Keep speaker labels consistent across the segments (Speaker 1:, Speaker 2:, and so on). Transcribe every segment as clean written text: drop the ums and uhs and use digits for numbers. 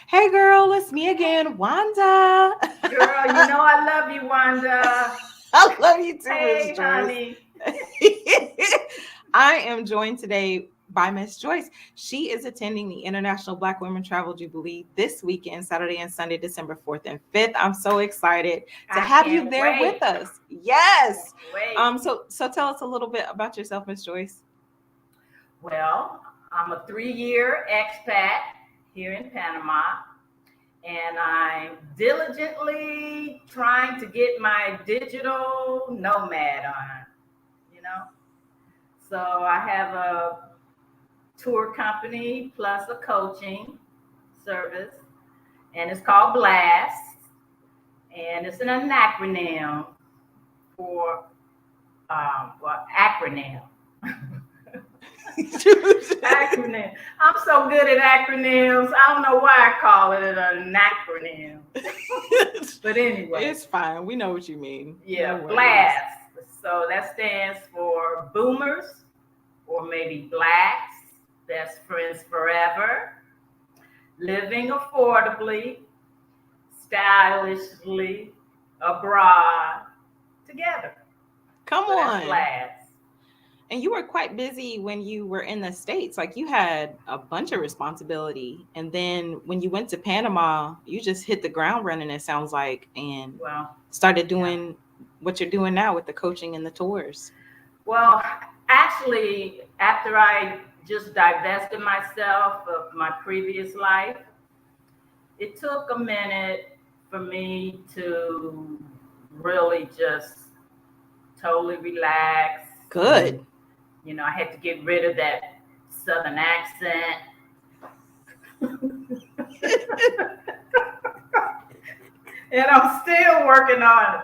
Speaker 1: Hey girl, it's me again, Wanda.
Speaker 2: Girl, you know I love you, Wanda.
Speaker 1: I love you too, Miss
Speaker 2: Hey,
Speaker 1: Joyce.
Speaker 2: honey.
Speaker 1: I am joined today by Miss Joyce. She is attending the International Black Women Travel Jubilee this weekend, Saturday and Sunday, December 4th and 5th. I'm so excited to
Speaker 2: I
Speaker 1: have you
Speaker 2: can't
Speaker 1: there with
Speaker 2: wait.
Speaker 1: us. Yes.
Speaker 2: Can't wait.
Speaker 1: So tell us a little bit about yourself, Miss Joyce.
Speaker 2: Well, I'm a 3-year expat here in Panama, and I'm diligently trying to get my digital nomad on, you know? So I have a tour company plus a coaching service, and it's called Blast. And it's an acronym for acronym. Acronym. I'm so good at acronyms. I don't know why I call it an acronym. But anyway.
Speaker 1: It's fine. We know what you mean.
Speaker 2: Yeah,
Speaker 1: No
Speaker 2: Blast. So that stands for boomers or maybe blacks, best friends forever, living affordably, stylishly, abroad, together.
Speaker 1: Come
Speaker 2: So that's
Speaker 1: on.
Speaker 2: Blast.
Speaker 1: And you were quite busy when you were in the States. Like you had a bunch of responsibility. And then when you went to Panama, you just hit the ground running, it sounds like, and started doing what you're doing now with the coaching and the tours.
Speaker 2: Well, actually, after I just divested myself of my previous life, it took a minute for me to really just totally relax.
Speaker 1: Good.
Speaker 2: You know, I had to get rid of that Southern accent. And I'm still working on it.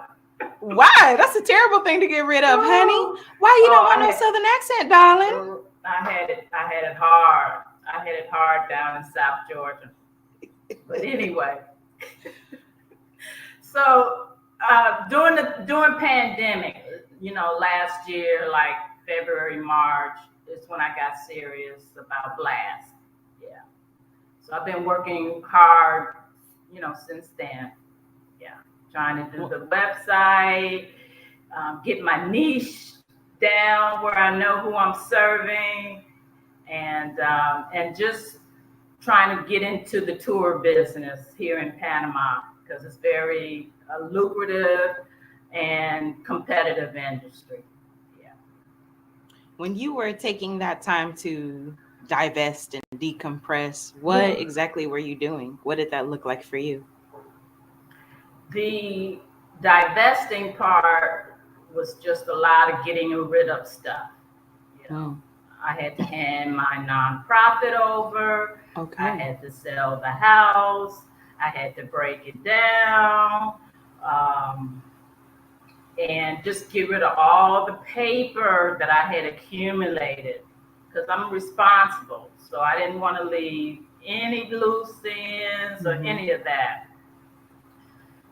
Speaker 1: Why? That's a terrible thing to get rid of, honey. Why you don't want no Southern accent, darling?
Speaker 2: I had it hard. I had it hard down in South Georgia. But anyway. So during pandemic, you know, last year, like February, March, is when I got serious about Blast. Yeah. So I've been working hard, you know, since then. Yeah. Trying to do the website, get my niche down where I know who I'm serving, and just trying to get into the tour business here in Panama because it's very lucrative and competitive industry. Yeah.
Speaker 1: When you were taking that time to divest and decompress, what exactly were you doing? What did that look like for you?
Speaker 2: The divesting part was just a lot of getting rid of stuff. You know, I had to hand my nonprofit over.
Speaker 1: Okay.
Speaker 2: I had to sell the house. I had to break it down. And just get rid of all the paper that I had accumulated because I'm responsible. So I didn't want to leave any loose ends or any of that.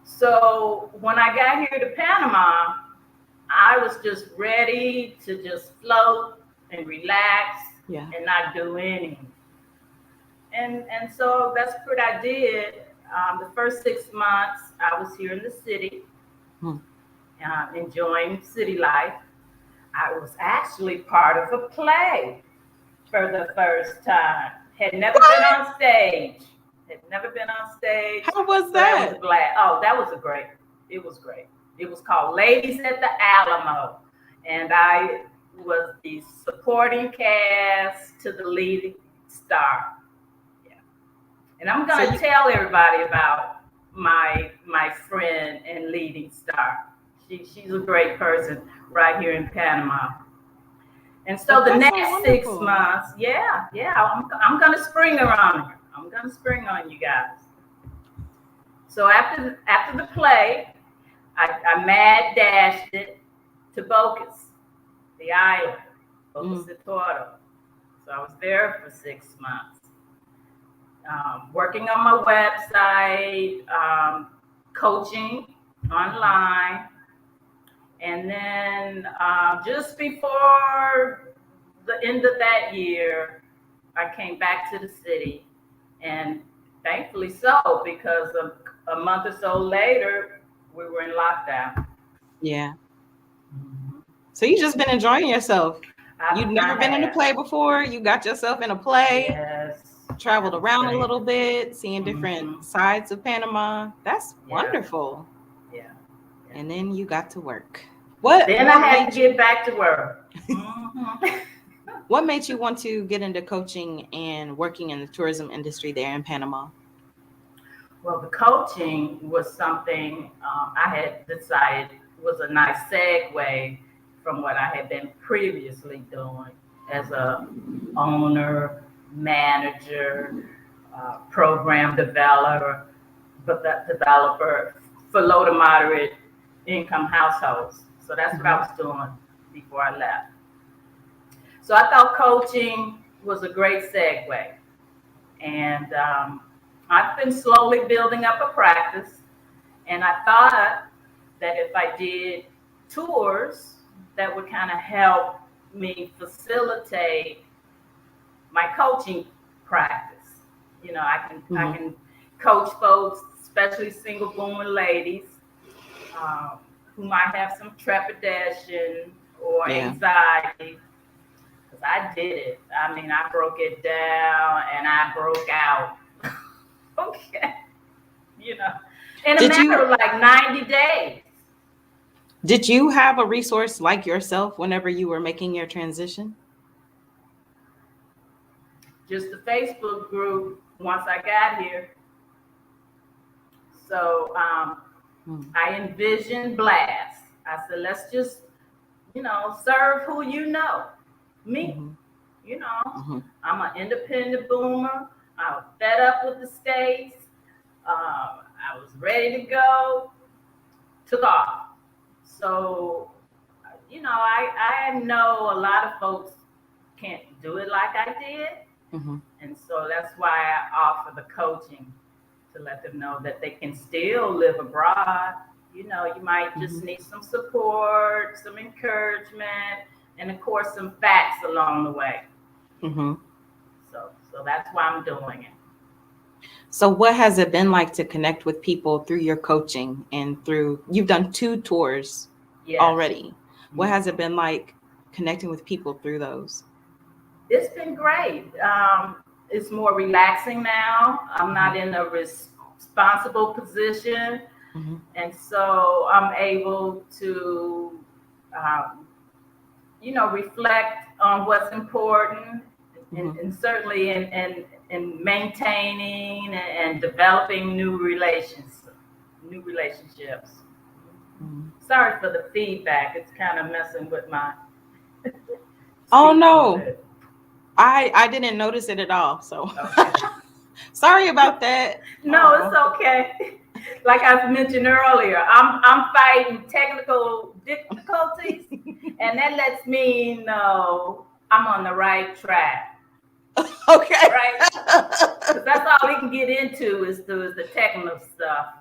Speaker 2: So when I got here to Panama, I was just ready to just float and relax and not do anything. And so that's what I did. The first 6 months, I was here in the city, enjoying city life. I was actually part of a play for the first time. Had never been on stage.
Speaker 1: How was that?
Speaker 2: I was glad. Oh, that was great. It was great. It was called Ladies at the Alamo. And I was the supporting cast to the leading star. Yeah. And I'm going to tell everybody about my friend and leading star. She's a great person right here in Panama. And so the next 6 months, I'm going to spring her on her. I'm going to spring on you guys. So after the play, I mad dashed it to Bocas, the island, Bocas de Toro. So I was there for 6 months, working on my website, coaching online. And then just before the end of that year, I came back to the city, and thankfully so, because a month or so later, we were in lockdown.
Speaker 1: Yeah. So you just been enjoying yourself. You'd never been in a play before. You got yourself in a play.
Speaker 2: Yes.
Speaker 1: Traveled around a little bit, seeing different sides of Panama. That's wonderful.
Speaker 2: Yeah.
Speaker 1: And then you got to work.
Speaker 2: Then I had to get back to work.
Speaker 1: What made you want to get into coaching and working in the tourism industry there in Panama?
Speaker 2: Well, the coaching was something I had decided was a nice segue from what I had been previously doing as a owner, manager, program developer for low to moderate income households. So that's what I was doing before I left. So I thought coaching was a great segue. And I've been slowly building up a practice. And I thought that if I did tours, that would kind of help me facilitate my coaching practice. You know, I can coach folks, especially single woman ladies, who might have some trepidation or anxiety. Because I did it. I mean, I broke it down and I broke out. Okay. You know, in a matter of like 90 days.
Speaker 1: Did you have a resource like yourself whenever you were making your transition?
Speaker 2: Just the Facebook group once I got here. So I envisioned Blast. I said, let's just, you know, serve who you know. Me. You know, I'm an independent boomer. I was fed up with the States. I was ready to go. Took off. So, you know, I know a lot of folks can't do it like I did. And so that's why I offer the coaching, to let them know that they can still live abroad. You know, you might just need some support, some encouragement, and of course, some facts along the way. So that's why I'm doing it.
Speaker 1: So what has it been like to connect with people through your coaching and through, you've done 2 tours already. What has it been like connecting with people through those?
Speaker 2: It's been great. It's more relaxing now. I'm not in a responsible position. And so I'm able to, you know, reflect on what's important and certainly in maintaining and developing new relationships. Sorry for the feedback. It's kind of messing with my.
Speaker 1: Oh no, I didn't notice it at all. So sorry about that.
Speaker 2: No, it's okay. Like I mentioned earlier, I'm fighting technical difficulties, and that lets me know I'm on the right track.
Speaker 1: Okay.
Speaker 2: Right? Because that's all we can get into is the technical stuff.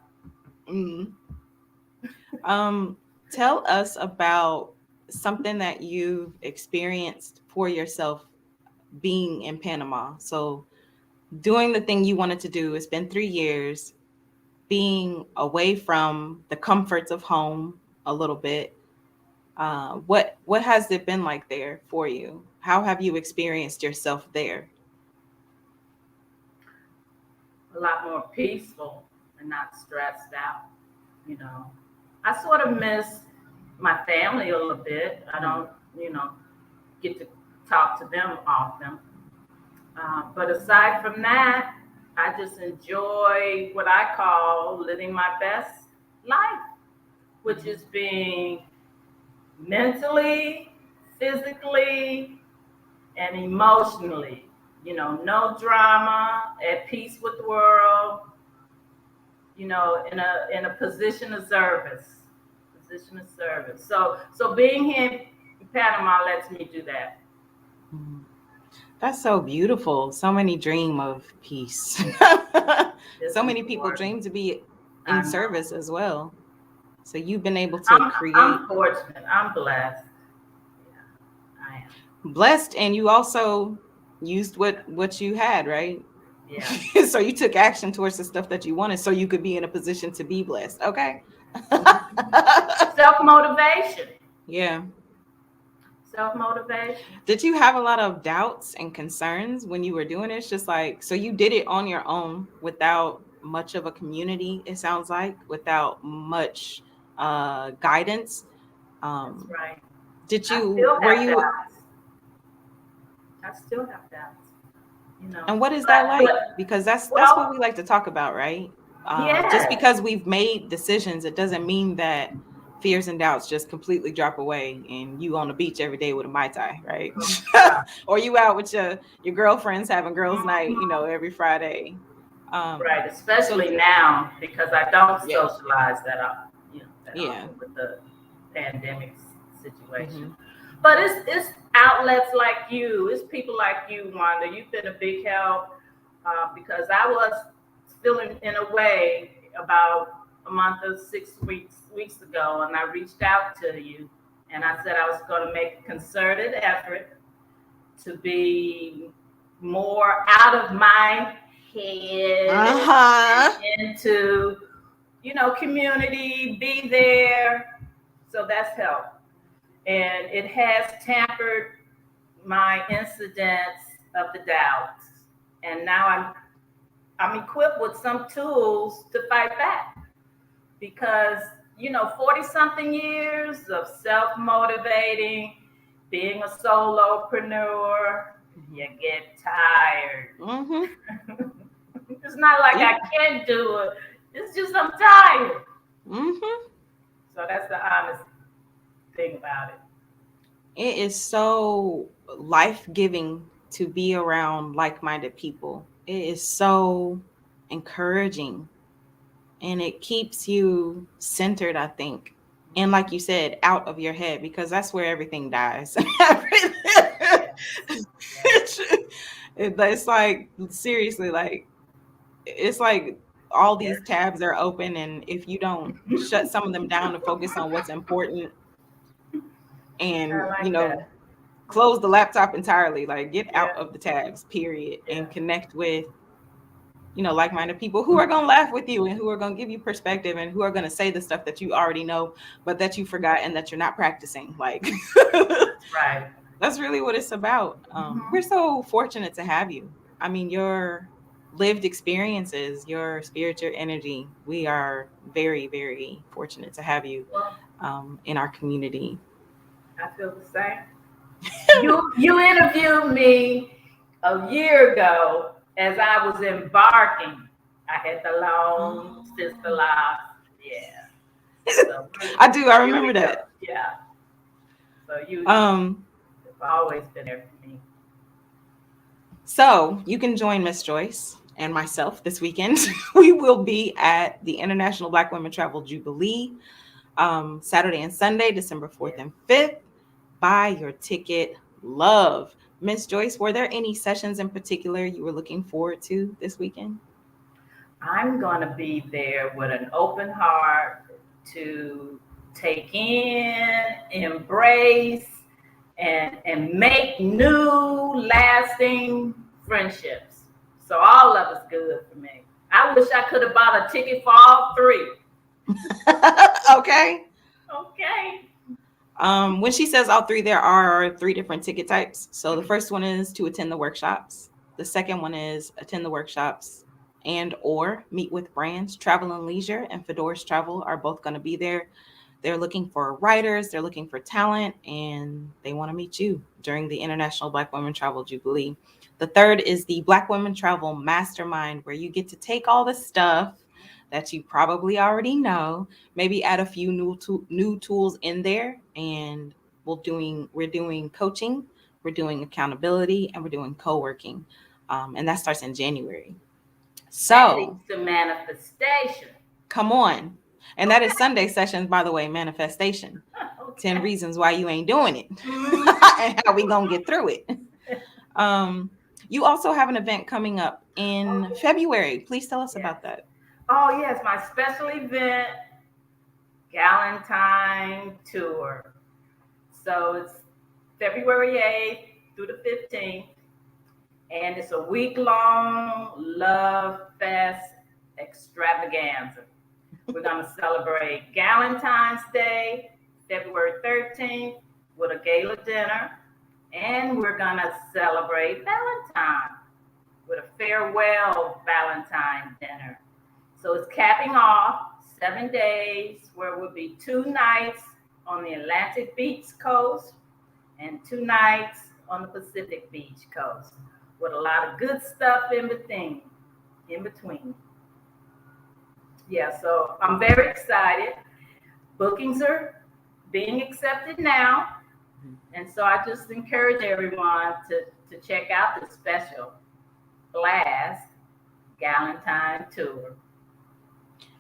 Speaker 1: Tell us about something that you've experienced for yourself being in Panama. So doing the thing you wanted to do. It's been 3 years, being away from the comforts of home a little bit. What has it been like there for you? How have you experienced yourself there?
Speaker 2: A lot more peaceful and not stressed out. You know, I sort of miss my family a little bit. I don't, you know, get to talk to them often. But aside from that, I just enjoy what I call living my best life, which is being mentally, physically, and emotionally, you know, no drama, at peace with the world, you know, in a position of service. So being here in Panama lets me do that.
Speaker 1: That's so beautiful. So many dream of peace. So many people dream to be in service as well. So you've been able to create.
Speaker 2: I'm fortunate. I'm blessed. Yeah, I am.
Speaker 1: Blessed, and you also used what you had, right?
Speaker 2: Yeah.
Speaker 1: So you took action towards the stuff that you wanted so you could be in a position to be blessed. Okay.
Speaker 2: Self-motivation.
Speaker 1: Yeah.
Speaker 2: Self-motivation.
Speaker 1: Did you have a lot of doubts and concerns when you were doing it? It's just like, so you did it on your own without much of a community, it sounds like, without much guidance.
Speaker 2: That's right.
Speaker 1: Did
Speaker 2: I
Speaker 1: you,
Speaker 2: still
Speaker 1: were
Speaker 2: have
Speaker 1: you,
Speaker 2: doubts. I still have doubts, you know.
Speaker 1: and what is that like?
Speaker 2: But
Speaker 1: Because that's what
Speaker 2: well,
Speaker 1: we like to talk about, right? Just
Speaker 2: yes.
Speaker 1: because we've made decisions, it doesn't mean that fears and doubts just completely drop away and you on the beach every day with a Mai Tai, right? Or you out with your girlfriends having girls' night, every Friday.
Speaker 2: Right,
Speaker 1: So
Speaker 2: especially now because I don't
Speaker 1: yeah,
Speaker 2: socialize that
Speaker 1: yeah.
Speaker 2: often with the pandemic situation.
Speaker 1: Hmm.
Speaker 2: But it's outlets like you, it's people like you, Wanda. You've been a big help because I was feeling in a way about a month or 6 weeks ago, and I reached out to you, and I said I was going to make a concerted effort to be more out of my head
Speaker 1: Uh-huh.
Speaker 2: and into, community, be there. So that's helped. And it has tampered my incidence of the doubts. And now I'm equipped with some tools to fight back because 40 something years of self-motivating, being a solopreneur, you get tired.
Speaker 1: Mm-hmm.
Speaker 2: It's not like I can't do it. It's just I'm tired.
Speaker 1: Mm-hmm.
Speaker 2: So that's the honest thing about it.
Speaker 1: It is so life-giving to be around like-minded people. It is so encouraging and it keeps you centered, I think. And like you said, out of your head, because that's where everything dies.
Speaker 2: Yes.
Speaker 1: It's like, seriously, like, it's like all these
Speaker 2: Yes.
Speaker 1: tabs are open. And if you don't shut some of them down to focus on what's important
Speaker 2: I
Speaker 1: and,
Speaker 2: like that.
Speaker 1: close the laptop entirely, like get out
Speaker 2: Yeah.
Speaker 1: of the tabs, period,
Speaker 2: Yeah.
Speaker 1: and connect with like-minded people who are going to laugh with you and who are going to give you perspective and who are going to say the stuff that you already know, but that you forgot and that you're not practicing. Like,
Speaker 2: That's right.
Speaker 1: that's really what it's about. We're
Speaker 2: Mm-hmm.
Speaker 1: so fortunate to have you. I mean, your lived experiences, your spirit, your energy, we are very, very fortunate to have you
Speaker 2: Well,
Speaker 1: in our community.
Speaker 2: I feel the same. You interviewed me a year ago as I was embarking. I had the long sister life. Yeah. So
Speaker 1: I do. I
Speaker 2: here
Speaker 1: remember
Speaker 2: we go.
Speaker 1: that.
Speaker 2: Yeah. So you've
Speaker 1: Um,
Speaker 2: always been there for me.
Speaker 1: So you can join Miss Joyce and myself this weekend. We will be at the International Black Women Travel Jubilee Saturday and Sunday, December 4th
Speaker 2: Yeah.
Speaker 1: and 5th. Buy your ticket. Love. Miss Joyce, were there any sessions in particular you were looking forward to this weekend?
Speaker 2: I'm going to be there with an open heart to take in, embrace, and make new, lasting friendships. So all of it's good for me. I wish I could have bought a ticket for all three.
Speaker 1: Okay.
Speaker 2: Okay.
Speaker 1: When she says all three, there are three different ticket types. So the first one is to attend the workshops. The second one is attend the workshops and or meet with brands. Travel and Leisure and Fedora's Travel are both going to be there. They're looking for writers, they're looking for talent, and they want to meet you during the International Black Women Travel Jubilee. The third is the Black Women Travel Mastermind, where you get to take all the stuff that you probably already know, maybe add a few new tools in there, and we're doing coaching, we're doing accountability, and we're doing co-working, and that starts in January.
Speaker 2: That
Speaker 1: So
Speaker 2: leads to manifestation.
Speaker 1: come on. And that is Sunday sessions, by the way, manifestation. 10
Speaker 2: Okay.
Speaker 1: reasons why you ain't doing it
Speaker 2: Mhm.
Speaker 1: and how we gonna get through it. You also have an event coming up in
Speaker 2: Okay.
Speaker 1: February. Please tell us
Speaker 2: Yes.
Speaker 1: about that.
Speaker 2: Oh, yes, my special event, Galentine Tour. So it's February 8th through the 15th. And it's a week-long love fest extravaganza. We're going to celebrate Galentine's Day, February 13th, with a gala dinner. And we're going to celebrate Valentine with a farewell Valentine dinner. So it's capping off 7 days, where we'll be 2 nights on the Atlantic Beach coast and 2 nights on the Pacific Beach coast, with a lot of good stuff in between. Yeah, so I'm very excited. Bookings are being accepted now. And so I just encourage everyone to check out the special blast Galentine Tour.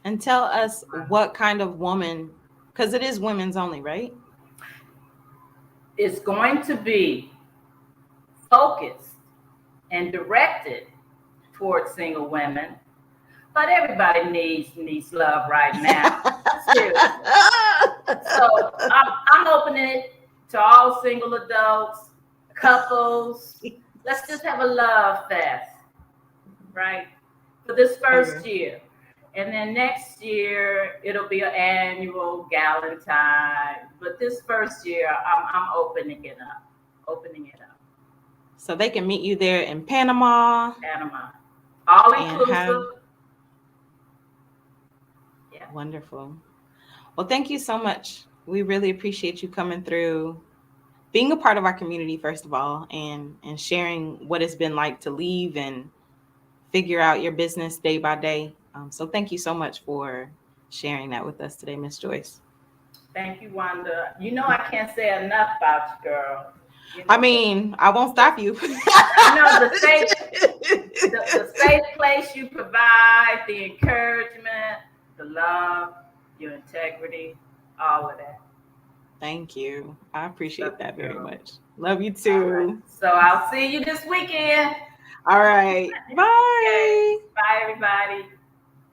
Speaker 1: And tell us what kind of woman, because it is women's only, right?
Speaker 2: It's going to be focused and directed towards single women, but everybody needs love right now. Seriously. So I'm opening it to all single adults, couples. Let's just have a love fest, right? For this first year. And then next year, it'll be an annual Galentine. But this first year, I'm opening it up.
Speaker 1: So they can meet you there in Panama.
Speaker 2: All inclusive.
Speaker 1: Yeah. Wonderful. Well, thank you so much. We really appreciate you coming through, being a part of our community, first of all, and sharing what it's been like to leave and figure out your business day by day. So thank you so much for sharing that with us today, Miss Joyce.
Speaker 2: Thank you, Wanda. You know I can't say enough about you, girl. You know,
Speaker 1: I mean, I won't stop you.
Speaker 2: the safe place you provide, the encouragement, the love, your integrity, all of that.
Speaker 1: Thank you. I appreciate that very much. Love you too.
Speaker 2: Right. So I'll see you this weekend.
Speaker 1: All right. Bye.
Speaker 2: Okay. Bye, everybody.